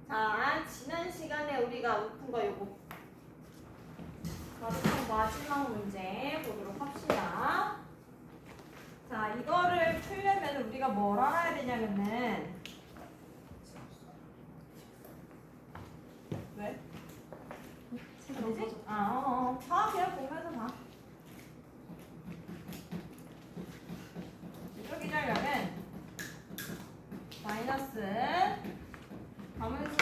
자, 지난 시간에 우리가 푼 거 요거 가르쳐 마지막 문제 보도록 합시다. 자, 이거를 풀려면 우리가 뭘 알아야 되냐면은 왜? 되지? 봐, 그냥 보면서 봐. 이쪽 기절력은 마이너스 가문수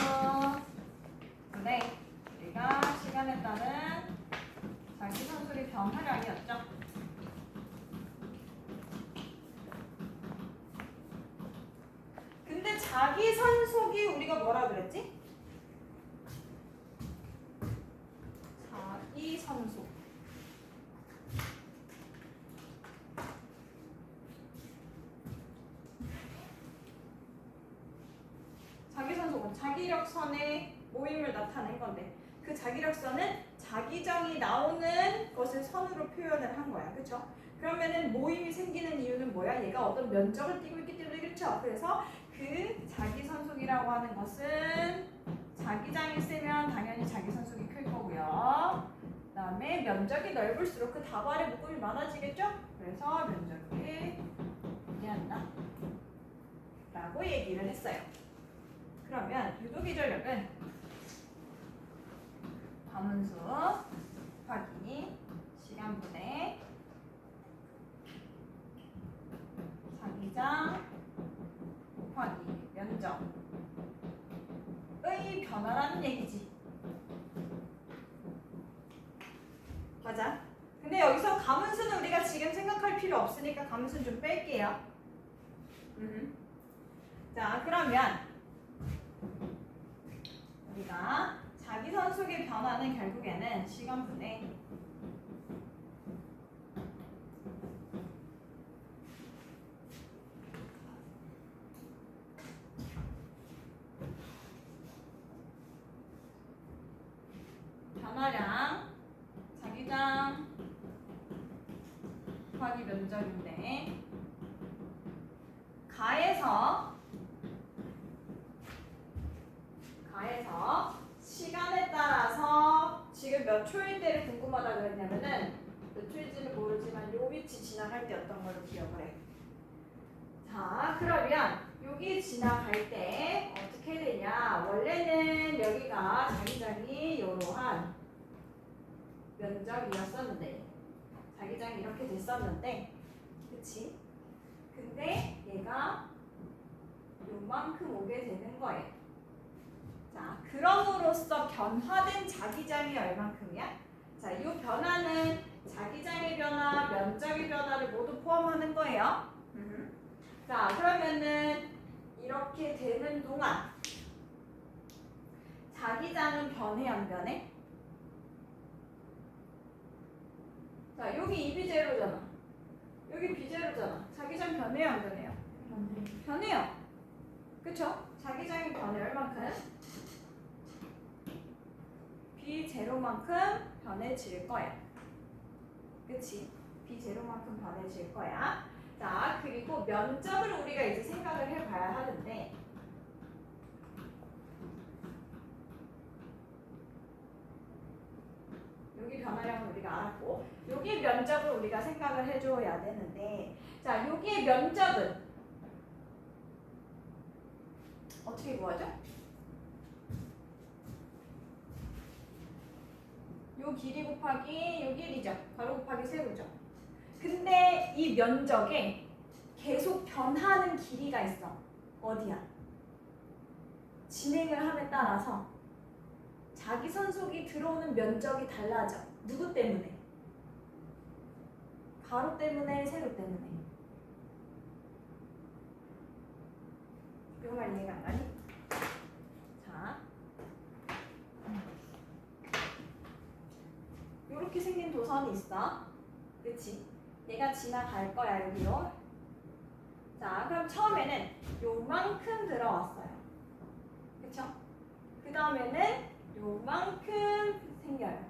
근데 우리가 시간에 따른 자기선수리 변화량이었죠. 근데 자기선속이 우리가 뭐라 그랬지? 자기선속. 자기선속은 자기력선의 모임을 나타낸 건데 그 자기력선은 자기정이 나오는 것을 선으로 표현을 한 거야. 그쵸? 그러면은 모임이 생기는 이유는 뭐야? 얘가 어떤 면적을 띠고 있기 때문에 그렇죠? 그래서 그 자기선속이라고 하는 것은 자기장이 세면 당연히 자기선속이 클 거고요. 그 다음에 면적이 넓을수록 그 다발의 묶음이 많아지겠죠? 그래서 면적이 유리한다 라고 얘기를 했어요. 그러면 유도기전력은 가문수 곱하기 시간분의 자기장 곱하기 면적의 변화라는 얘기지. 맞아. 근데 여기서 가문수는 우리가 지금 생각할 필요 없으니까 가문수는 좀 뺄게요. 자, 그러면 우리가 자기선속의 변화는 결국에는 시간분의 변화량 자기장 곱하기 면적인데 가에서 시간에 따라서 지금 몇 초일 때를 궁금하다 그랬냐면은 몇 초일지는 모르지만 요 위치 지나갈 때 어떤 걸로 기억을 해. 자, 그러면 여기 지나갈 때 어떻게 되냐? 원래는 여기가 자기장이 이러한 면적이었었는데 자기장이 이렇게 됐었는데 그치? 근데 얘가 요만큼 오게 되는 거예요. 자, 그럼으로써 변화된 자기장이 얼만큼이야? 자, 이 변화는 자기장의 변화, 면적의 변화를 모두 포함하는 거예요. 자, 그러면은 이렇게 되는 동안 자기장은 변해 안 변해? 자, 여기 2비 제로잖아. 여기 B 제로잖아. 자기장 변해요 안 변해요? 변해요. 그쵸? 자기장이 변해 얼만큼? B0만큼 변해질 거야. 그치? B0만큼 변해질 거야. 자, 그리고 면적을 우리가 이제 생각을 해봐야 하는데 여기 변화량은 우리가 알았고 여기 면적을 우리가 생각을 해줘야 되는데 자, 여기의 면적은 어떻게 구하죠? 요 길이 곱하기 요 길이죠. 가로 곱하기 세로죠. 근데 이 면적에 계속 변하는 길이가 있어. 어디야? 진행을 함에 따라서 자기선속이 들어오는 면적이 달라져. 누구 때문에? 가로 때문에, 세로 때문에. 이거 말 이해가 안 가니? 자, 요렇게 생긴 도선이 있어. 그치? 얘가 지나갈 거야, 여기로. 자, 그럼 처음에는 요만큼 들어왔어요. 그쵸? 그 다음에는 요만큼 생겨요.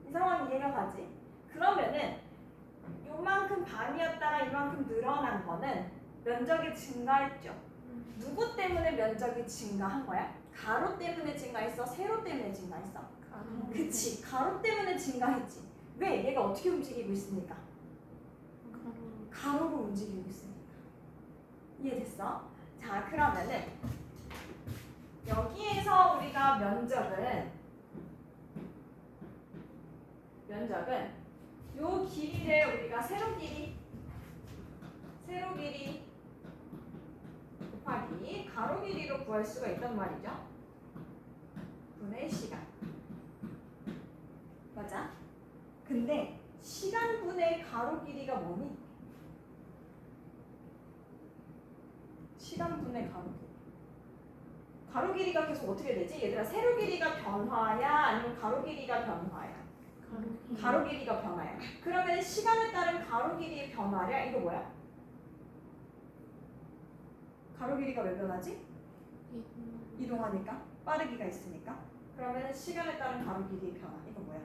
이 상황 이해가 가지? 그러면은 요만큼 반이었다가 이만큼 늘어난 거는 면적이 증가했죠. 누구 때문에 면적이 증가한 거야? 가로 때문에 증가했어? 세로 때문에 증가했어? 그치, 가로 때문에 증가했지. 왜? 얘가 어떻게 움직이고 있으니까? 가로로 움직이고 있으니까. 이해됐어? 자, 그러면은 여기에서 우리가 면적은 요 길이를 우리가 세로 길이 곱하기 가로 길이로 구할 수가 있단 말이죠. 분의 시간. 맞아? 근데 시간분의 가로 길이가 뭐니? 시간분의 가로 길이. 가로 길이가 계속 어떻게 되지? 얘들아, 세로 길이가 변화야? 아니면 가로 길이가 변화야? 가로 길이가 변화야. 그러면 시간에 따른 가로 길이의 변화야? 이거 뭐야? 가로 길이가 왜 변하지? 이동하니까. 빠르기가 있으니까. 그러면 시간에 따른 가로 길이의 변화. 이거 뭐야?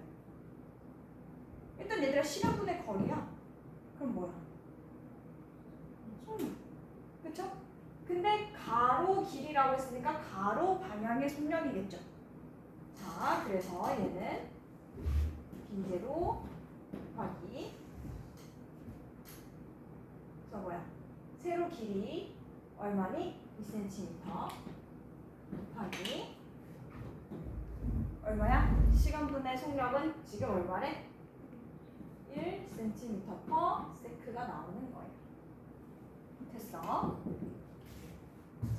일단 얘들아, 시간분의 거리야. 그럼 뭐야? 속력. 그쵸? 근데 가로 길이라고 했으니까 가로 방향의 속력이겠죠. 자, 그래서 얘는 빈제로 곱하기 그래서 뭐야? 세로 길이 얼마니? 2cm 곱하기 얼마야? 시간분의 속력은 지금 얼마래? 1cm/s가 나오는 거예요. 됐어?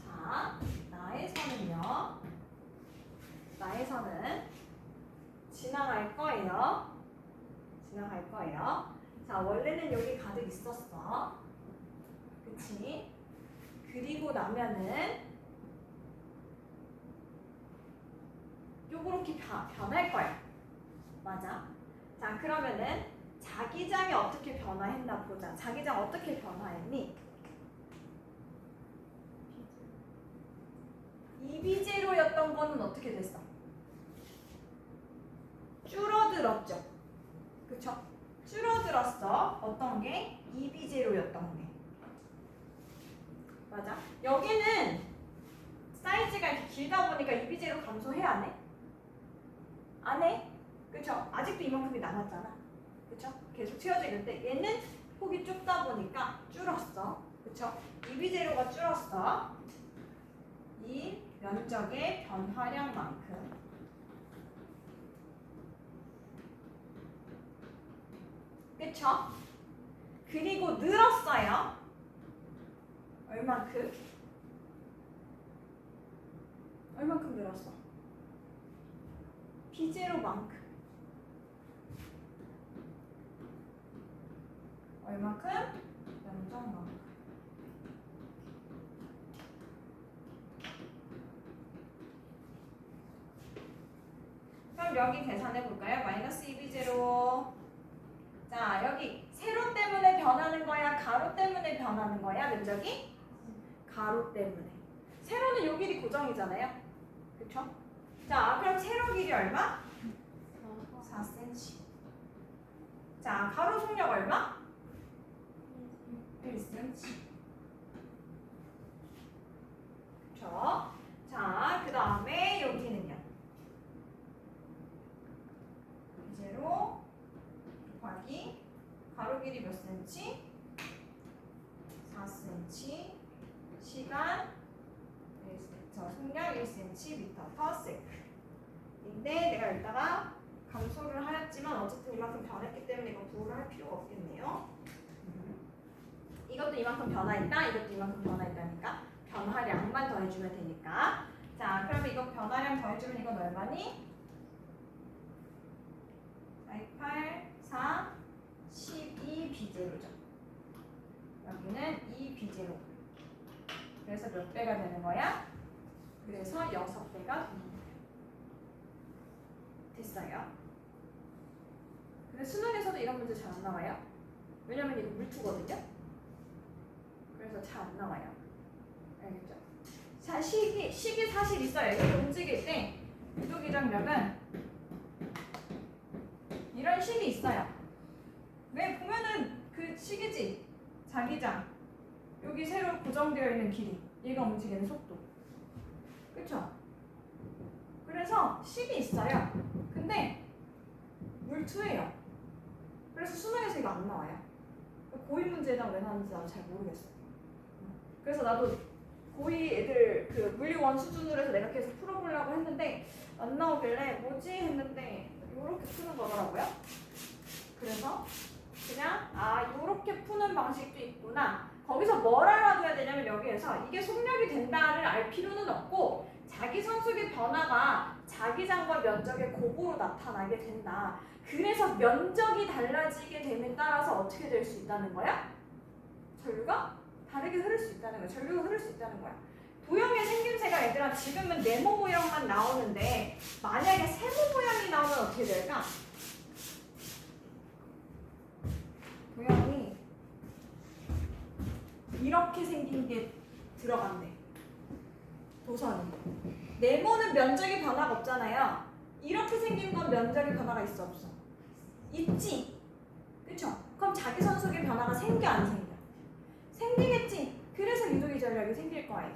자, 나의 선은요. 나의 선은 지나갈 거예요. 자, 원래는 여기 가득 있었어. 그치? 그리고 나면은 요렇게 변할 거야. 맞아? 자, 그러면은 자기장이 어떻게 변화했나 보자. 자기장 어떻게 변화했니? 이비제로였던 거는 어떻게 됐어? 줄어들었죠. 그쵸? 줄어들었어. 어떤 게? 이비제로였던 게. 맞아? 여기는 사이즈가 이렇게 길다 보니까 이비제로 감소해 안 해? 안 해? 그쵸? 아직도 이만큼이 남았잖아. 그쵸? 계속 채워져 있는데 얘는 폭이 좁다 보니까 줄었어. 그쵸? 이비제로가 줄었어. 이 면적의 변화량만큼. 그쵸? 그리고 늘었어요. 얼만큼? 얼만큼 늘었어? 비제로만큼. 얼만큼? 면적만큼. 그럼 여기 계산해 볼까요? 마이너스 2b0. 자, 여기 세로 때문에 변하는 거야? 가로 때문에 변하는 거야? 면적이? 가로 때문에. 세로는 요 길이 고정이잖아요. 그쵸? 자, 그럼 세로 길이 얼마? 4cm. 자, 가로 속력 얼마? 1cm. 그쵸? 자, 그 다음에 여기는요. 제로 곱하기 가로 길이 몇 cm? 4cm. 시간 속력 1cm/s. 인데 내가 여기다가 감소를 하였지만 어쨌든 이만큼 변했기 때문에 이거 부호를 할 필요가 없겠네요. 이것도 이만큼 변화했다. 이것도 이만큼 변화했다니까 변화량만 더해주면 되니까. 자, 그러면 이거 변화량 더해주면 이건 얼마니? 8, 4, 12b제로죠. 여기는 2b제로. 그래서 몇 배가 되는 거야? 그래서 6배가 됩니다. 됐어요. 근데 수능에서도 이런 문제 잘 안 나와요. 왜냐면 이거 물투거든요. 그래서 잘 안 나와요. 알겠죠? 자, 식이 사실 있어요. 이렇게 움직일 때 유도기장력은 이런 식이 있어요. 왜 보면은 그 식이지? 자기장. 여기 새로 고정되어 있는 길이. 얘가 움직이는 속도. 그쵸? 그래서 식이 있어요. 근데 물투예요. 그래서 수능에서 이거 안 나와요. 고2 문제에다 왜 나왔는지 나도 잘 모르겠어. 그래서 나도 고2 애들 그 물리1 수준으로 해서 내가 계속 풀어보려고 했는데 안 나오길래 뭐지 했는데 이렇게 푸는 거더라고요. 그래서 그냥 이렇게 푸는 방식도 있구나. 거기서 뭘 알아둬야 되냐면 여기에서 이게 속력이 된다를 알 필요는 없고 자기 선속의 변화가 자기장과 면적의 곱으로 나타나게 된다. 그래서 면적이 달라지게 됨에 따라서 어떻게 될 수 있다는 거야? 전류가 다르게 흐를 수 있다는 거야. 전류가 흐를 수 있다는 거야. 도형의 생김새가 얘들아 지금은 네모 모양만 나오는데 만약에 세모 모양이 나오면 어떻게 될까? 도형이 이렇게 생긴 게 들어간대. 도선이. 네모는 면적의 변화가 없잖아요. 이렇게 생긴 건 면적의 변화가 있어 없어? 있지. 그쵸? 그럼 자기 선속의 변화가 생겨 안 생겨? 생기겠지. 그래서 유도기 전력이 생길 거예요.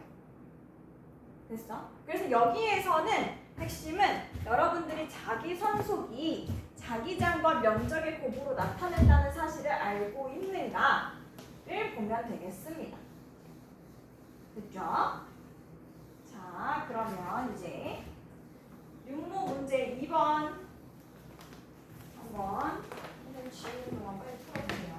됐어? 그래서 여기에서는 핵심은 여러분들이 자기 선속이 자기장과 면적의 곱으로 나타낸다는 사실을 알고 있는가를 보면 되겠습니다. 됐죠? 자, 그러면 이제 육모 문제 2번 한번 선생님 지우는 동안 빨리 풀어보세요.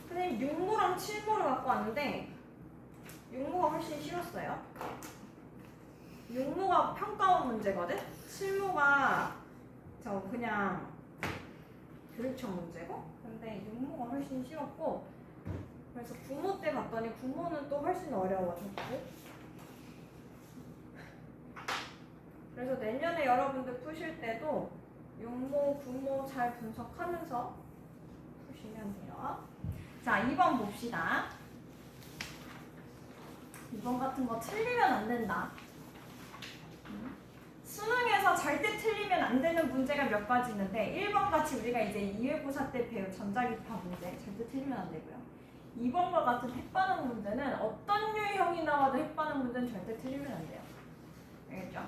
선생님 6모랑 7모를 갖고 왔는데 6모가 훨씬 쉬웠어요. 6모가 평가원 문제거든? 7모가 저 그냥 교육청 문제고 근데 6모가 훨씬 쉬웠고 그래서 9모 때 봤더니 9모는 또 훨씬 어려워졌고 그래서 내년에 여러분들 푸실 때도 6모, 9모 잘 분석하면서 푸시면 돼요. 자, 2번 봅시다. 2번 같은 거 틀리면 안 된다. 수능에서 절대 틀리면 안 되는 문제가 몇 가지 있는데 1번 같이 우리가 이제 2회고사 때 배운 전자기파 문제 절대 틀리면 안 되고요. 2번과 같은 핵반응 문제는 어떤 유형이 나와도 핵반응 문제는 절대 틀리면 안 돼요. 알겠죠?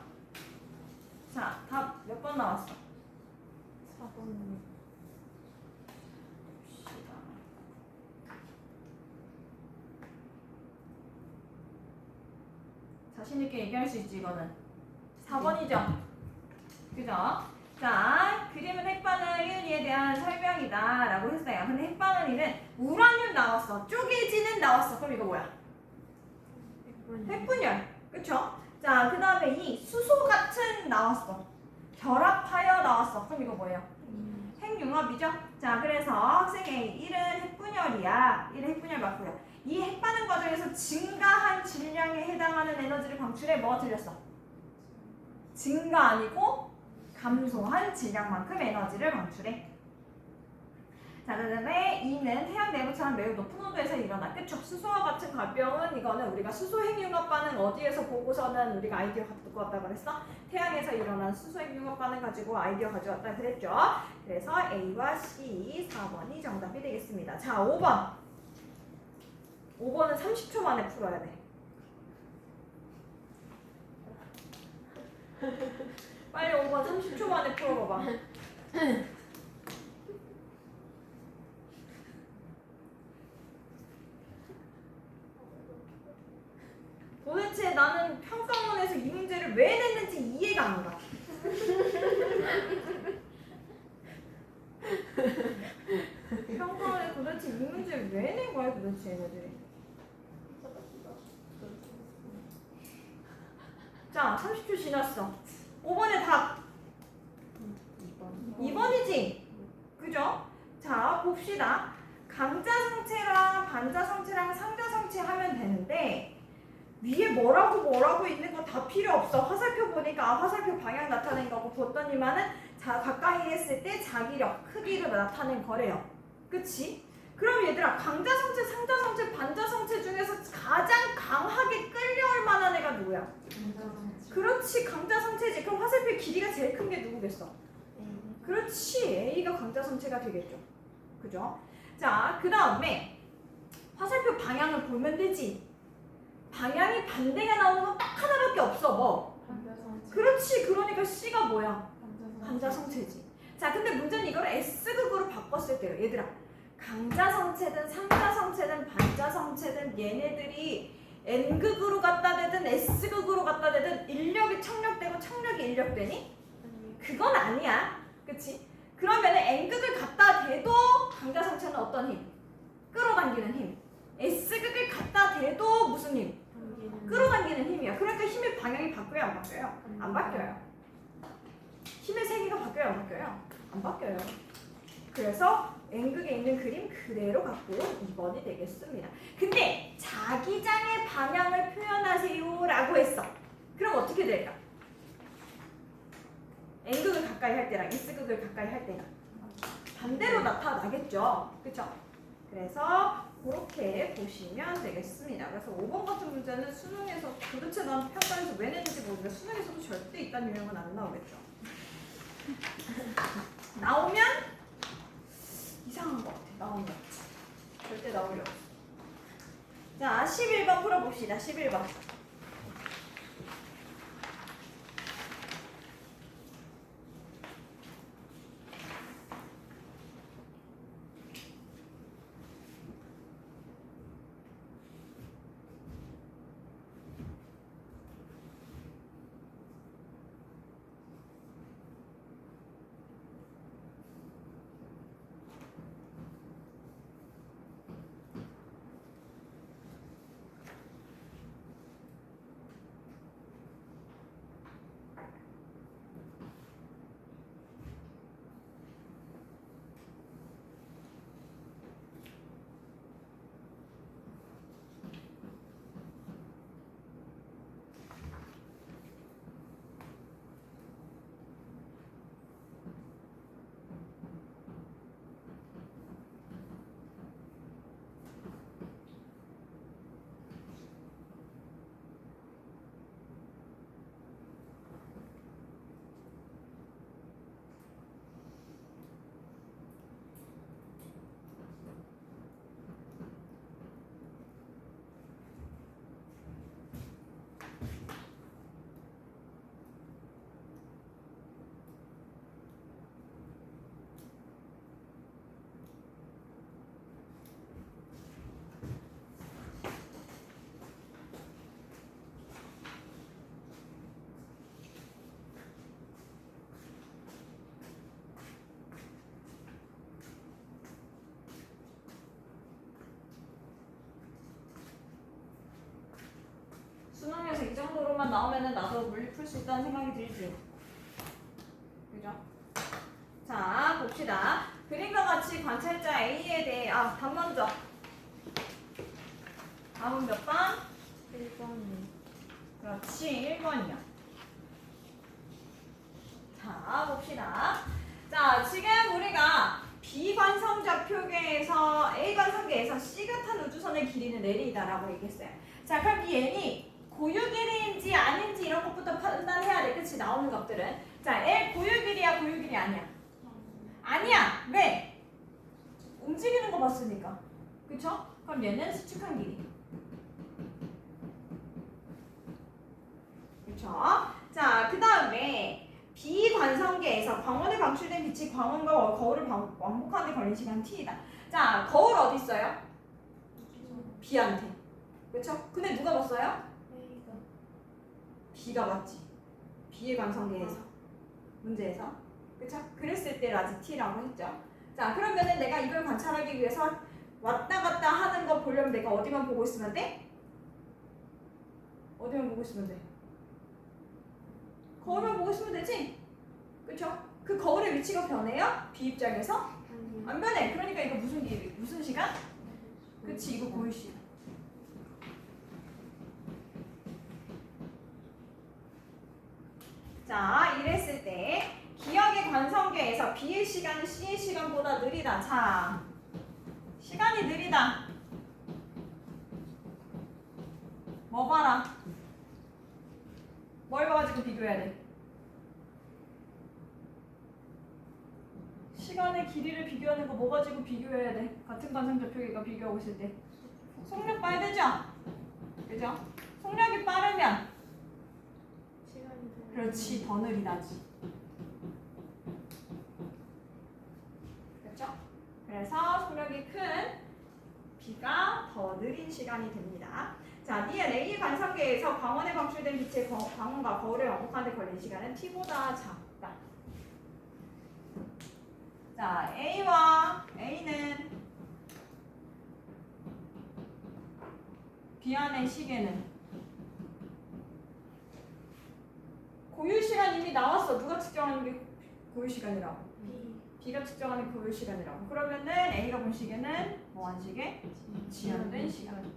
자, 답 몇 번 나왔어? 4번. 자신있게 얘기할 수 있지 이거는 4번이죠? 그죠? 자, 그림은 핵반응 이에 대한 설명이다 라고 했어요. 근데 핵반응 이는 우라늄 나왔어. 쪼개지는 나왔어. 그럼 이거 뭐야? 핵분열. 그쵸? 자, 그 다음에 이 수소 같은 나왔어. 결합하여 나왔어. 그럼 이거 뭐예요? 핵융합이죠? 자, 그래서 학생 A 1은 핵분열이야. 1은 핵분열 맞고요. 이 핵반응 과정에서 증가한 질량에 해당하는 에너지를 방출해. 뭐가 틀렸어? 증가 아니고 감소한 질량만큼 에너지를 방출해. 자, 그다음에 2는 태양 내부처럼 매우 높은 온도에서 일어나. 그쵸? 수소와 같은 발병은 이거는 우리가 수소핵융합 반응 어디에서 보고서는 우리가 아이디어 갖고 왔다 그랬어? 태양에서 일어난 수소핵융합 반응 가지고 아이디어 가져왔다 그랬죠? 그래서 A와 C 4번이 정답이 되겠습니다. 자, 5번. 5번은 30초 만에 풀어야 돼. 빨리 5번 30초 만에 풀어봐봐. 도대체 나는 평가원에서 이 문제를 왜 냈는지 이해가 안 가. 평가원에 도대체 이 문제를 왜 낸 거야 도대체 얘네들이. 자, 30초 지났어. 5번의 답. 2번이지? 그죠? 자, 봅시다. 강자성체랑 반자성체랑 상자성체 하면 되는데 위에 뭐라고 있는 거 다 필요 없어. 화살표 보니까 화살표 방향 나타낸 거고 보더니만은 자, 가까이 했을 때 자기력, 크기로 나타낸 거래요. 그치? 그럼 얘들아, 강자성체, 상자성체, 반자성체 중에서 가장 강하게 끌려올 만한 애가 누구야? 그렇지, 강자성체지. 그럼 화살표 길이가 제일 큰 게 누구겠어? 그렇지, A가 강자성체가 되겠죠. 그죠? 자, 그 다음에 화살표 방향을 보면 되지. 방향이 반대가 나오는 건 딱 하나밖에 없어. 뭐? 그렇지, 그러니까 C가 뭐야? 반자성체지. 자, 근데 문제는 이걸 S극으로 바꿨을 때요. 얘들아, 강자성체든 상자성체든 반자성체든 얘네들이 N극으로 갖다 대든 S극으로 갖다 대든 인력이 청력되고 청력이 인력되니? 그건 아니야. 그치? 그러면 N극을 갖다 대도 강자성체는 어떤 힘? 끌어당기는 힘. S극을 갖다 대도 무슨 힘? 끌어당기는 힘이야. 그러니까 힘의 방향이 바뀌어요, 안 바뀌어요? 안 바뀌어요. 힘의 세기가 바뀌어요, 안 바뀌어요? 안 바뀌어요. 그래서 N극에 있는 그림 그대로 갖고 2번이 되겠습니다. 근데 자기장의 방향을 표현하세요 라고 했어. 그럼 어떻게 될까? N극을 가까이 할 때랑 S극을 가까이 할 때랑 반대로 나타나겠죠. 그쵸? 그래서 그렇게 보시면 되겠습니다. 그래서 5번 같은 문제는 수능에서 도대체 난 평가에서 왜 냈는지 모르겠는데 수능에서도 절대 이딴 유형은 안 나오겠죠. 나오면 이상한 것 같아. 나오면 절대 나올 리 없어. 자, 11번 풀어봅시다. 11번. 수능에서 이 정도로만 나오면은 나도 물리 풀 수 있다는 생각이 들지. 그죠? 자, 봅시다. 그림과 같이 관찰자 A에 대해 답 먼저. 답은 몇 번? 1번이. 그렇지, 1번이요. 자, 봅시다. 자, 지금 우리가 B관성좌표계에서 A관성계에서 C같은 우주선의 길이는 L이다라고 얘기했어요. 자, 그럼 이 N이 고유 길이인지 아닌지 이런 것부터 판단해야 돼. 그치? 나오는 것들은. 자, L 고유 길이야, 고유 길이 아니야? 아니야. 왜? 움직이는 거 봤으니까. 그쵸? 그럼 얘는 수축한 길이. 그쵸? 자, 그 다음에 비관성계에서 광원에 방출된 빛이 광원과 거울을 왕복하는 데 걸린 시간 t이다. 자, 거울 어디 있어요? B한테. 그쵸? 근데 누가 봤어요? B가 봤지. B의 관성계에서. 문제에서. 그쵸? 그랬을 때 라지 t라고 했죠. 자, 그러면은 내가 이걸 관찰하기 위해서 왔다 갔다 하는 거 보려면 내가 어디만 보고 있으면 돼? 어디만 보고 있으면 돼? 거울만 보고 있으면 되지? 그쵸? 그 거울의 위치가 변해요? B 입장에서? 안 변해. 그러니까 이거 무슨 길이? 무슨 시간? 그치, 이거 고유 시간. 자, 이랬을 때 기억의 관성계에서 B의 시간은 C의 시간보다 느리다. 자, 시간이 느리다. 뭐 봐라? 뭘 봐가지고 비교해야 돼? 시간의 길이를 비교하는 거 뭐 가지고 비교해야 돼? 같은 관성좌표계가 비교하고 있을 때 속력 봐야 되죠? 그죠? 속력이 빠르면 그렇지, 더 느리다지. 그렇죠? 그래서 속력이 큰 B가 더 느린 시간이 됩니다. 자, 니은 A의 관성계에서 광원에 방출된 빛의 광원과 거울에 왕복하는 데 걸린 시간은 T보다 작다. 자, A는 B 안의 시계는 고유 시간 이미 나왔어. 누가 측정하는 게 고유 시간이라고? B가 측정하는 고유 시간이라고. 그러면은 A가 본 시계는 뭐한 시계? 지연된 시간.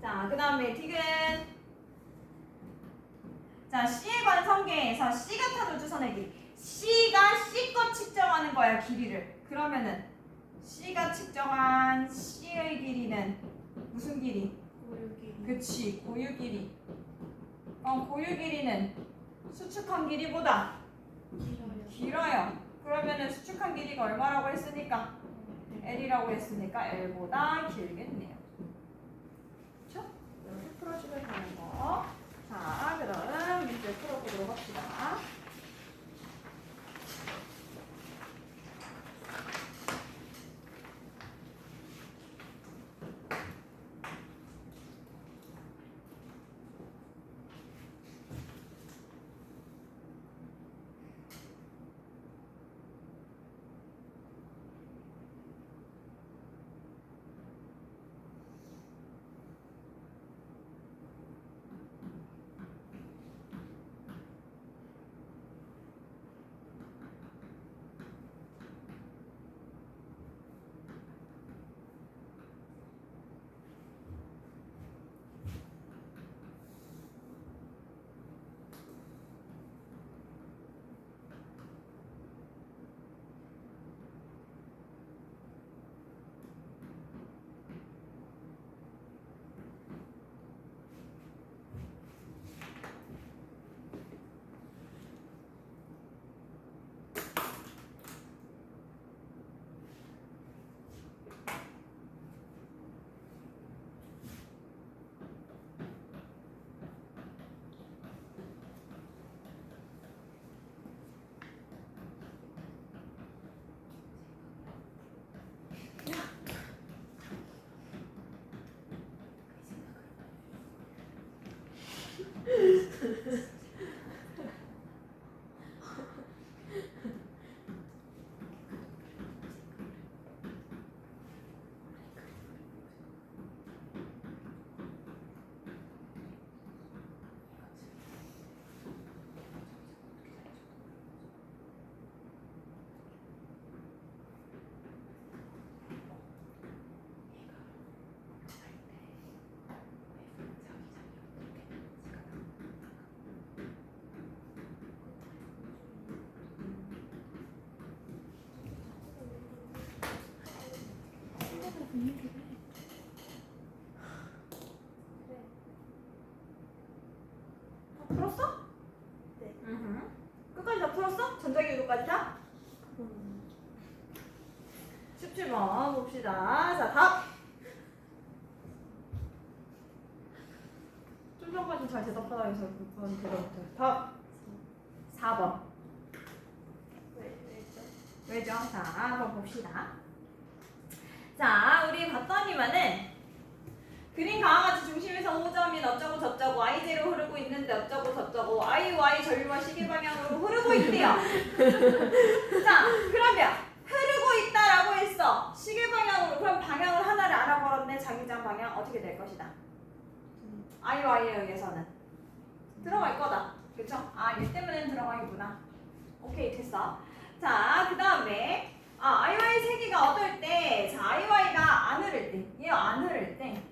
자, 그 다음에 디귿. 자, C의 관성계에서 C같은 우주선의 길이. C가 C껏 측정하는 거야, 길이를. 그러면은 C가 측정한 C의 길이는 무슨 길이? 고유 길이. 그치, 고유 길이. 고유 길이는 수축한 길이보다 길어요. 그러면은 수축한 길이가 얼마라고 했으니까? L이라고 했으니까 L보다 길겠네요. 그쵸? 이렇게 풀어주면 되는 거. 자, 그럼 문제 풀어보도록 합시다. 풀었어? 네. 끝까지 다 풀었어? 전자기구까지 다? 17번 봅시다. 자, 답! 좀 전까지 잘 대답하다 해서 6번 대답부터. 답! 4번. 왜죠? 왜죠? 자, 한번 봅시다. 자, 우리 봤더니만은 그림 강화 같이 중심에서 5점인 어쩌고 저쩌고 I제로 흐르고 있는데 어쩌고 저쩌고 IY 전류와 시계 방향으로 흐르고 있대요. 자, 그러면 흐르고 있다라고 했어. 시계 방향으로. 그럼 방향을 하나를 알아버렸네. 자기장 방향 어떻게 될 것이다. IY에 의해서는 들어갈 거다. 그쵸? 아, 얘 때문에 들어가겠구나. 오케이, 됐어. 자, 그 다음에 IY 세기가 어떨 때? 자, IY가 안 흐를 때. 얘 안 흐를 때.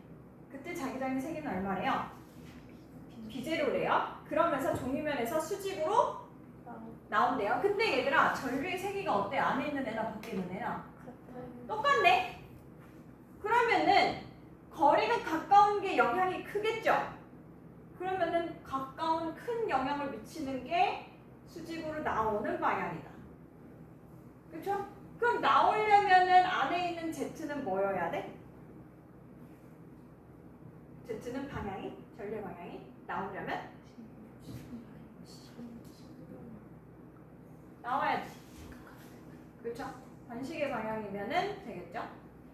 그때 자기장의 세기는 얼마래요? 비제로래요. 그러면서 종이면에서 수직으로 나온대요. 근데 얘들아, 전류의 세기가 어때? 안에 있는 애나 밖에 있는 애나? 똑같네? 그러면은 거리가 가까운 게 영향이 크겠죠? 그러면은 가까운 큰 영향을 미치는 게 수직으로 나오는 방향이다. 그쵸? 그럼 나오려면은 안에 있는 Z는 뭐여야 돼? Z는 방향이, 전류 방향이 나오려면 나와야지. 그쵸? 반시계 방향이면은 되겠죠?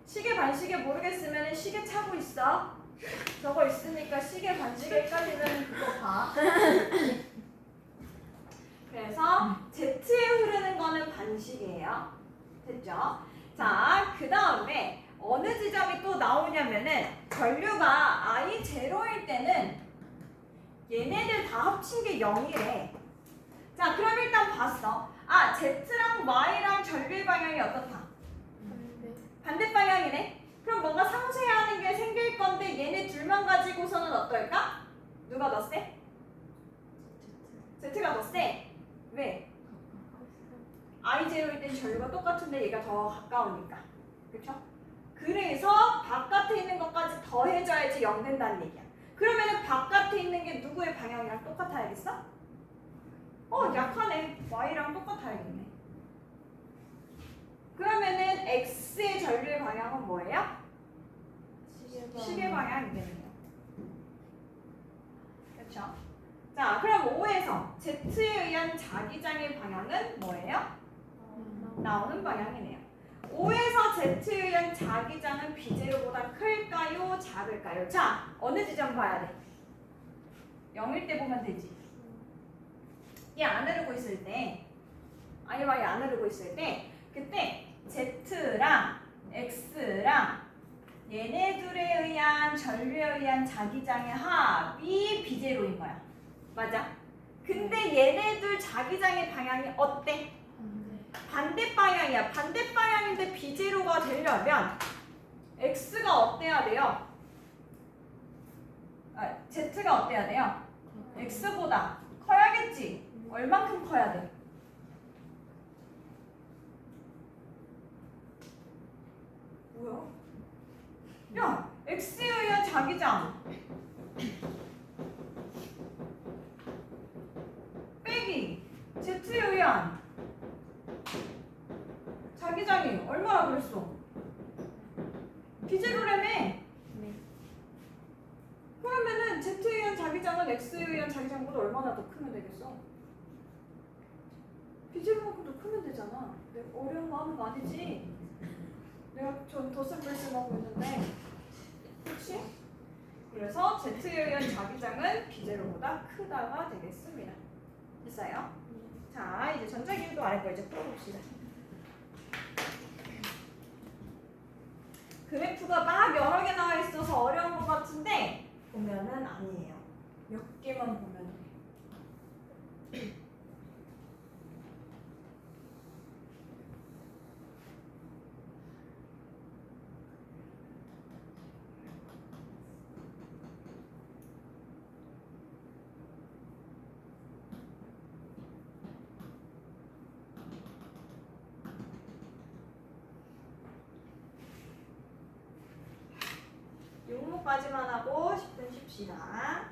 시계 반시계 모르겠으면은 시계 차고 있어. 저거 있으니까 시계 반시계 헷갈리면 그거 봐. 그래서 Z에 흐르는 거는 반시계예요. 됐죠? 자, 그 다음에 어느 지점이 또 나오냐면은 전류가 I0일 때는 얘네들 다 합친 게 0이래. 자, 그럼 일단 봤어. Z랑 Y랑 전류의 방향이 어떻다? 반대 방향이네. 그럼 뭔가 상쇄하는 게 생길 건데 얘네 둘만 가지고서는 어떨까? 누가 더 세? Z가 더 세. 왜? I0일 땐 전류가 똑같은데 얘가 더 가까우니까. 그쵸? 그래서 바깥에 있는 것까지 더해져야지 0 된다는 얘기야. 그러면은 바깥에 있는 게 누구의 방향이랑 똑같아야겠어? 약하네. Y랑 똑같아야겠네. 그러면은 X의 전류의 방향은 뭐예요? 시계 방향이겠네요. 그렇죠? 자, 그럼 O에서 Z에 의한 자기장의 방향은 뭐예요? 나오는 방향이네요. O에서 Z에 의한 자기장은 B제로보다 클까요? 작을까요? 자, 어느 지점 봐야 돼? 0일 때 보면 되지. 얘 안 흐르고 있을 때, IY 안 흐르고 있을 때, 그때 Z랑 X랑 얘네 둘에 의한 전류에 의한 자기장의 합이 B제로인 거야. 맞아? 근데 얘네 둘 자기장의 방향이 어때? 반대 방향이야. 반대 방향인데 B제로가 되려면 X가 어때야 돼요? Z가 어때야 돼요? X보다 커야겠지? 얼만큼 커야 돼? 뭐야? 야, X에 의한 자기장 빼기 Z에 의한 자기장이 얼마나 그랬어? B제로라며. 그러면은 Z에 의한 자기장은 X에 의한 자기장보다 얼마나 더 크면 되겠어? B제로만큼 더 크면 되잖아. 내가 어려운 거 하는 거 아니지? 내가 전 덧셈 뺄셈 하고 있는데, 그렇지? 그래서 Z에 의한 자기장은 B제로보다 크다가 되겠습니다. 됐어요? 자, 이제 전자기구도 아래 거 이제 풀어봅시다. 그래프가 막 여러 개 나와 있어서 어려운 것 같은데 보면은 아니에요. 몇 개만 보면 돼. 용목까지만 하고 10분 쉽시다.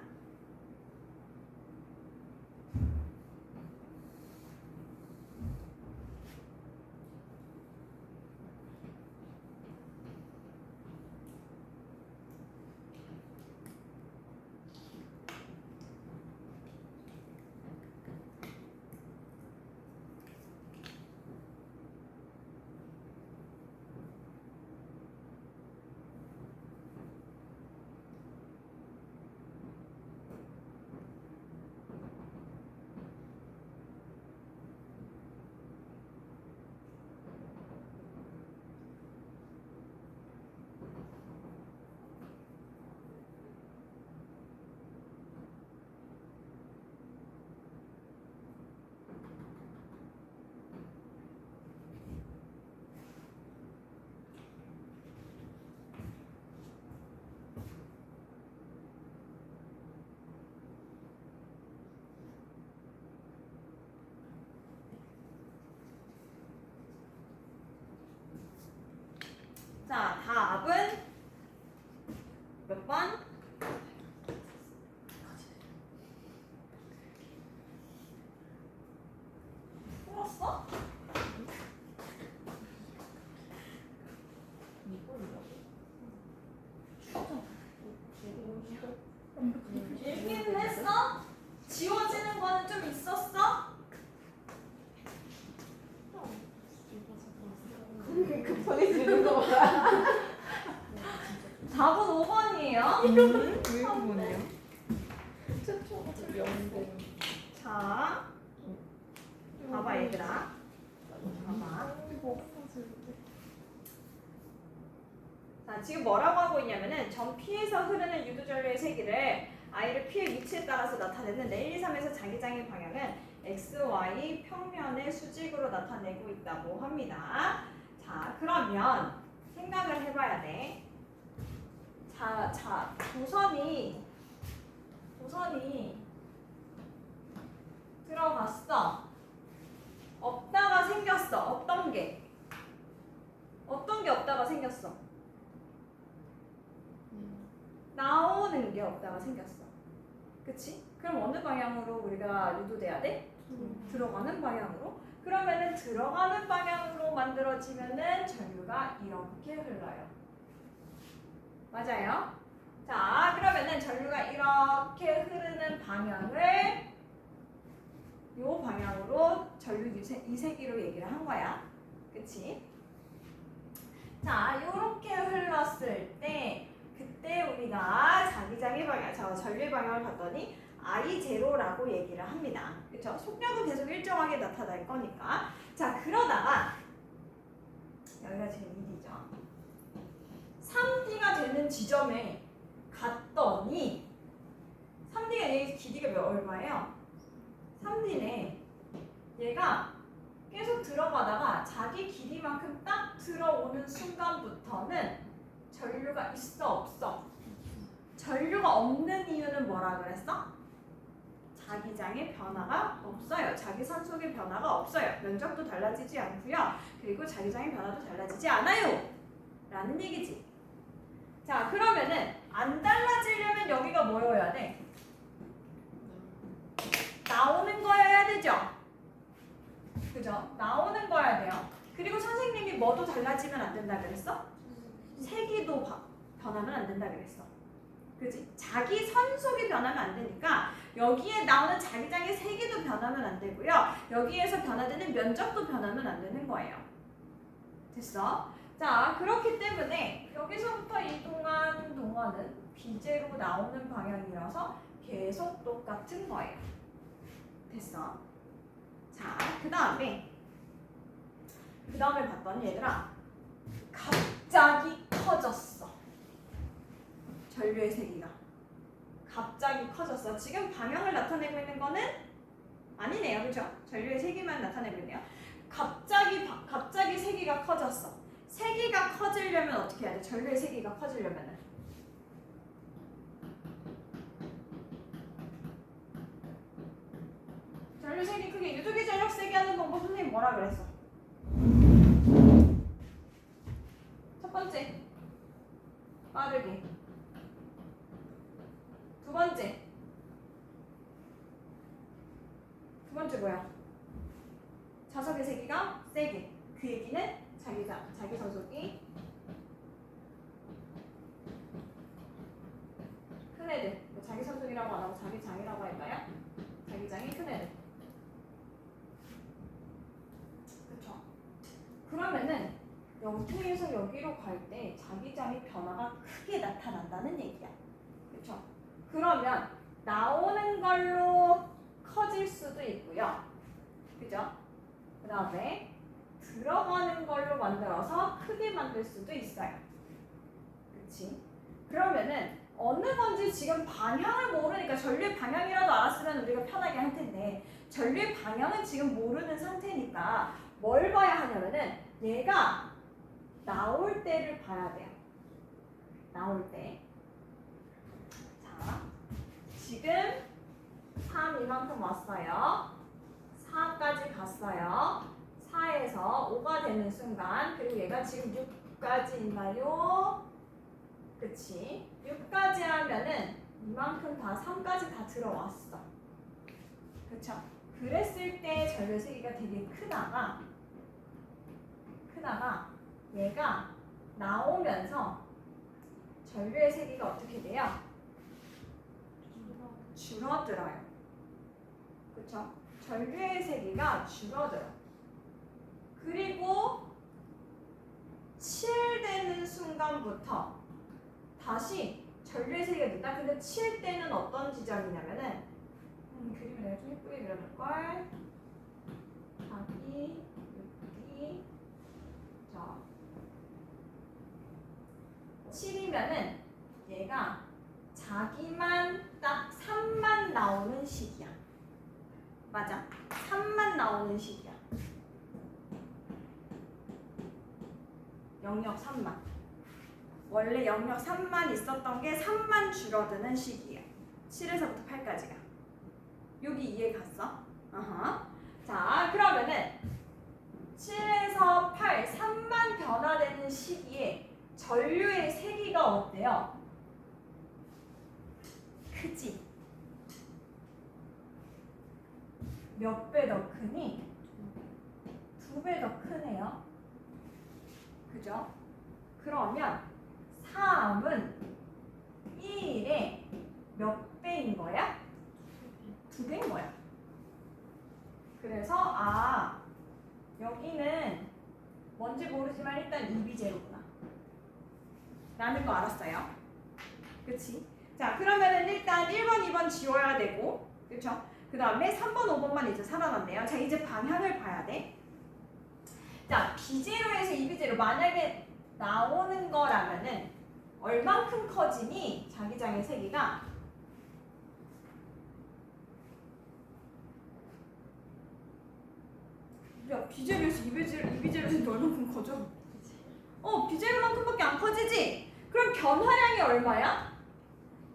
자, 답은 몇 번? 풀었어? 읽기는 했어? 지워지는 거는 좀 있었어? 급하게 지는 거 봐. 답은 5번이에요. 왜 그러냐? 자, 봐봐 얘들아. 봐봐. 자, 지금 뭐라고 하고 있냐면은 전 P에서 흐르는 유도전류의 세기를 I를 P의 위치에 따라서 나타냈는데 1, 2, 3에서 자기장의 방향은 X, Y 평면의 수직으로 나타내고 있다고 합니다. 자, 그러면 생각을 해봐야 돼. 자, 도선이 들어갔어. 없다가 생겼어. 어떤 게 없다가 생겼어? 나오는 게 없다가 생겼어. 그치? 그럼 어느 방향으로 우리가 유도돼야 돼? 들어가는 방향으로. 그러면은 들어가는 방향으로 만들어지면은 전류가 이렇게 흘러요. 맞아요? 자, 그러면은 전류가 이렇게 흐르는 방향을 요 방향으로 전류 이세기로 얘기를 한 거야. 그치? 자, 요렇게 흘렀을 때 그때 우리가 자기장의 방향, 전류의 방향을 봤더니 I0라고 얘기를 합니다. 그쵸? 속력은 계속 일정하게 나타날 거니까. 자, 그러다가 여기가 제일 1이죠. 3D가 되는 지점에 갔더니 3D가 얘 길이가 얼마예요? 3D네. 얘가 계속 들어가다가 자기 길이만큼 딱 들어오는 순간부터는 전류가 있어 없어? 전류가 없는 이유는 뭐라 그랬어? 자기장의 변화가 없어요. 자기선속의 변화가 없어요. 면적도 달라지지 않고요. 그리고 자기장의 변화도 달라지지 않아요. 라는 얘기지. 자, 그러면은 안 달라지려면 여기가 뭐여야 돼? 나오는 거여야 되죠? 그죠? 나오는 거여야 돼요. 그리고 선생님이 뭐도 달라지면 안 된다 그랬어? 세기도 변하면 안 된다 그랬어. 그지? 자기 선속이 변하면 안 되니까 여기에 나오는 자기장의 세기도 변하면 안 되고요. 여기에서 변화되는 면적도 변하면 안 되는 거예요. 됐어? 자, 그렇기 때문에 여기서부터 이동한 동안은 비제로 나오는 방향이라서 계속 똑같은 거예요. 됐어? 자, 그 다음에 봤더니 얘들아 갑자기 커졌어. 전류의 세기가 갑자기 커졌어. 지금 방향을 나타내고 있는 거는 아니네요. 그죠? 전류의 세기만 나타내고 있네요. 갑자기 세기가 커졌어. 세기가 커지려면 어떻게 해야 돼? 전류의 세기가 커지려면은 전류 세기 크기 유도기 전력 세기 하는 방법 선생님 뭐라 그랬어? 첫 번째 빠르게, 두 번째 뭐야? 자석의 세기가 세게. 그 얘기는 자기 선속이 큰 애들. 자기 선속이라고 안 하고 자기 장이라고 할까요? 자기 장이 큰 애들. 그쵸? 그러면은 여기에서 여기로 갈 때 자기장의 변화가 크게 나타난다는 얘기야. 그쵸? 그러면 나오는 걸로 커질 수도 있고요. 그죠? 그 다음에 들어가는 걸로 만들어서 크게 만들 수도 있어요. 그치? 그러면은 어느 건지 지금 방향을 모르니까 전류의 방향이라도 알았으면 우리가 편하게 할 텐데 전류의 방향은 지금 모르는 상태니까 뭘 봐야 하냐면은 얘가 나올 때를 봐야 돼요. 나올 때. 자, 지금 3 이만큼 왔어요. 4까지 갔어요. 4에서 5가 되는 순간, 그리고 얘가 지금 6까지인가요? 그치? 6까지 하면은 이만큼 다 3까지 다 들어왔어. 그쵸? 그랬을 때 전류의 세기가 되게 크다가 얘가 나오면서 전류의 세기가 어떻게 돼요? 줄어들어요. 그쵸? 전류의 세기가 줄어들어. 그리고 7 되는 순간부터 다시 전류의 세기가 된다. 근데 7 때는 어떤 지점이냐면은 그림을 내가 좀 예쁘게 그려볼걸. 자기, 6기, 자 7이면은 얘가 자기만 딱 3만 나오는 시기야. 맞아. 3만 나오는 시기야. 영역 3만. 원래 영역 3만 있었던 게 3만 줄어드는 시기예요. 7에서부터 8까지가. 여기 이해 갔어? 자, 그러면은 7에서 8, 3만 변화되는 시기에 전류의 세기가 어때요? 크지? 몇 배 더 크니? 2배 더 크네요. 그죠? 그러면 3은 1의 몇 배인 거야? 2배인 거야. 그래서 여기는 뭔지 모르지만 일단 2비제로구나 라는 거 알았어요. 그치? 자, 그러면은 일단 1번, 2번 지워야 되고, 그쵸? 그 다음에 3번, 5번만 이제 살아났네요. 자, 이제 방향을 봐야 돼. 자, B제로에서 2비제로 만약에 나오는 거라면은 얼만큼 커지니? 자기장의 세기가 야, B제로에서 2비제로에서 얼만큼 커져? B제로만큼밖에 안 커지지? 그럼 변화량이 얼마야?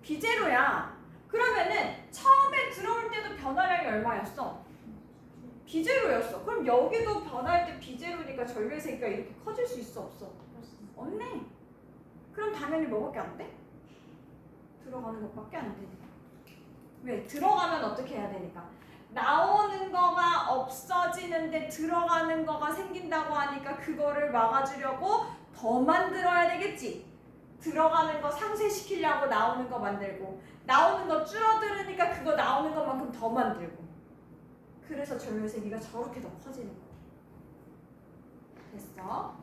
B제로야. 그러면은 처음에 들어올 때도 변화량이 얼마였어? B제로였어. 그럼 여기도 변화할 때 B제로니까 전류의 세기가 이렇게 커질 수 있어? 없어? 없네. 그럼 당연히 뭐밖에 안 돼? 들어가는 것밖에 안 되네. 왜? 들어가면 어떻게 해야 되니까? 나오는 거가 없어지는데 들어가는 거가 생긴다고 하니까 그거를 막아주려고 더 만들어야 되겠지. 들어가는 거 상쇄시키려고 나오는 거 만들고, 나오는 거 줄어들으니까 그거 나오는 것만큼 더 만들고. 그래서 전류의 세기가 저렇게 더 커지는 거야. 됐어?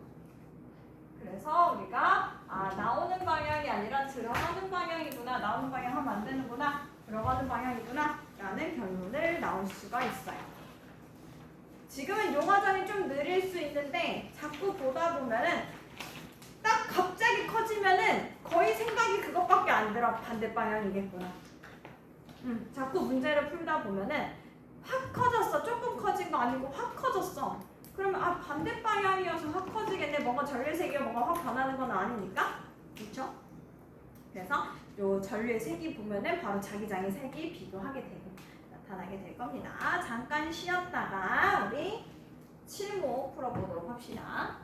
그래서 우리가 나오는 방향이 아니라 들어가는 방향이구나, 나오는 방향 하면 안 되는구나, 들어가는 방향이구나 라는 결론을 나올 수가 있어요. 지금은 요 과정이 좀 느릴 수 있는데 자꾸 보다 보면은 딱 갑자기 커지면은 거의 생각이 그것밖에 안 들어. 반대 방향이겠구나. 자꾸 문제를 풀다 보면은 확 커졌어. 조금 커진 거 아니고 확 커졌어. 그러면 반대 방향이어서 확 커지겠네. 뭔가 전류의 세기가 뭔가 확 변하는 건 아니니까. 그렇죠? 그래서 요 전류의 색이 보면은 바로 자기장의 색이 비교하게 되고 나타나게 될 겁니다. 잠깐 쉬었다가 우리 7모 풀어보도록 합시다.